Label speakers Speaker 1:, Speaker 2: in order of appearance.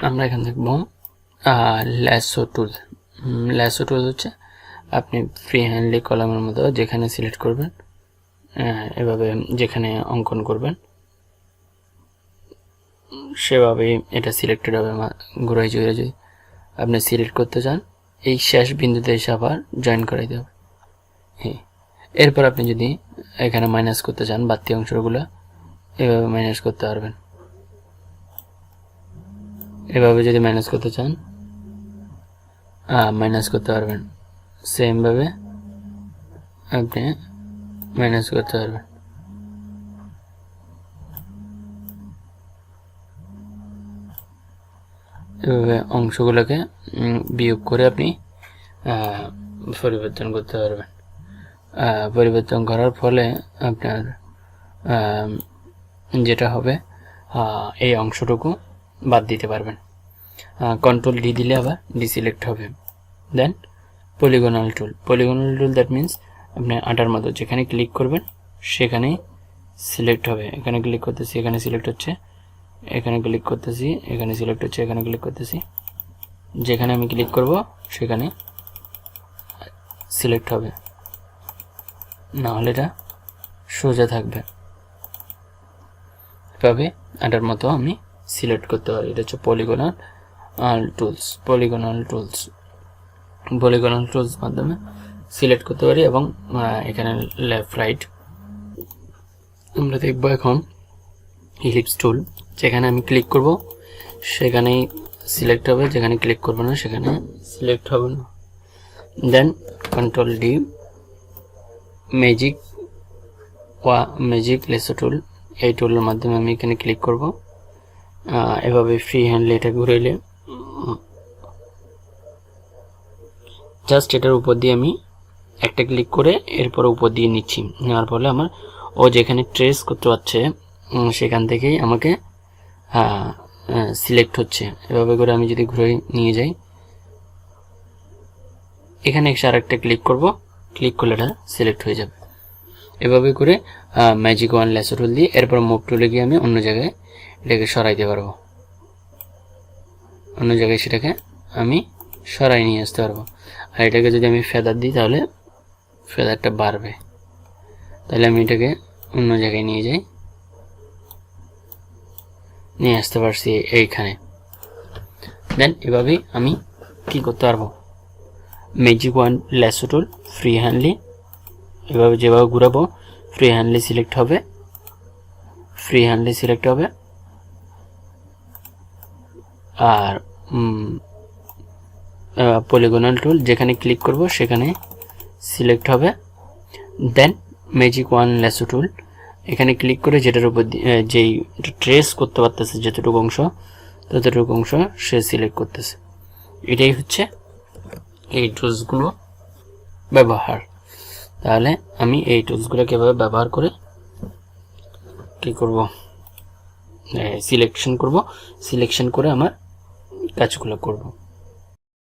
Speaker 1: আমরা এখানে দেখব ল্যাসো টুল। ল্যাসো টুল হচ্ছে আপনি ফ্রি হ্যান্ডলি কলামের মতো যেখানে সিলেক্ট করবেন, এভাবে যেখানে অঙ্কন করবেন সেভাবেই এটা সিলেক্টেড হবে। ঘুরাই জুড়ে যদি আপনি সিলেক্ট করতে চান, এই শেষ বিন্দুতে এসে আবার জয়েন করাই দেবে। এরপর আপনি যদি এখানে মাইনাস করতে চান বাড়তি অংশগুলো, এভাবে মাইনাস করতে পারবেন। এভাবে যদি মাইনাস করতে চান মাইনাস করতে পারবেন, সেমভাবে আপনি মাইনাস করতে পারবেন। এভাবে অংশগুলোকে বিয়োগ করে আপনি পরিবর্তন করতে পারবেন। পরিবর্তন করার ফলে আপনার যেটা হবে এই অংশটুকু বাদ দিতে পারবেন। কন্ট্রোল ডি দিলে আবার ডিসিলেক্ট হবে। Then polygonal tool. Polygonal tool that means আপনি আটার মতো যেখানে ক্লিক করবেন সেখানেই সিলেক্ট হবে। এখানে ক্লিক করতেছি, এখানে সিলেক্ট হচ্ছে, এখানে ক্লিক করতেছি, এখানে সিলেক্ট হচ্ছে, এখানে ক্লিক করতেছি, যেখানে আমি ক্লিক করব সেখানে সিলেক্ট হবে, না হলে এটা সোজা থাকবে। এভাবে আটার মতো আমি সিলেক্ট করতে পারি। এটা হচ্ছে পলিগনাল টুলস। পলিগনাল টুলস মাধ্যমে সিলেক্ট করতে পারি এবং এখানে লেফট রাইট। আমরা দেখব এখন ইলিপস টুল। যেখানে আমি ক্লিক করব সেখানেই সিলেক্ট হবে, যেখানে ক্লিক করব না সেখানে সিলেক্ট হবে না। দেন কন্ট্রোল ডি, ম্যাজিক লেসো টুল। এই টুলের মাধ্যমে আমি এখানে ক্লিক করব। এভাবে ফ্রি হ্যান্ডলি এটা ঘুরাইলে জাস্ট এটার উপর দিয়ে আমি একটা ক্লিক করে এরপর উপর দিয়ে নিচ্ছি। নেওয়ার ফলে আমার ও যেখানে ট্রেস করতে পারছে সেখান থেকেই আমাকে সিলেক্ট হচ্ছে। এভাবে করে আমি যদি ঘুরে নিয়ে যাই, এখানে এসে আরেকটা ক্লিক করব, ক্লিক করলে এটা সিলেক্ট হয়ে যাবে। এভাবে করে ম্যাজিক ওয়ান ল্যাসো টুল দিয়ে এরপর মুভ টুলে গিয়ে আমি অন্য জায়গায় এটাকে সরাইতে পারবো। অন্য জায়গায় সেটাকে আমি সরাই নিয়ে আসতে পারবো। আর এটাকে যদি আমি ফেদার দিই তাহলে ফেদারটা বাড়বে। তাহলে আমি এটাকে অন্য জায়গায় নিয়ে যাই, নিয়ে আসতে পারছি এইখানে। দেন এভাবেই আমি কি করতে পারবো, magic wand lasso tool free handly এভাবে যেভাবে ঘুরাবো ফ্রি হ্যান্ডলি সিলেক্ট হবে, আর পলিগনাল টুল যেখানে ক্লিক করব সেখানে সিলেক্ট হবে। দেন ম্যাজিক ওয়ান ল্যাসো টুল এখানে ক্লিক করে যেটার উপর যেই ট্রেস করতে পারতেছে যতটুকু অংশ ততটুকু অংশ সে সিলেক্ট করতেছে। এটাই হচ্ছে এই টুলসগুলো ব্যবহার। তাহলে আমি এই টুলসগুলো কীভাবে ব্যবহার করে কি করব, সিলেকশন করে আমার কাজগুলো করব।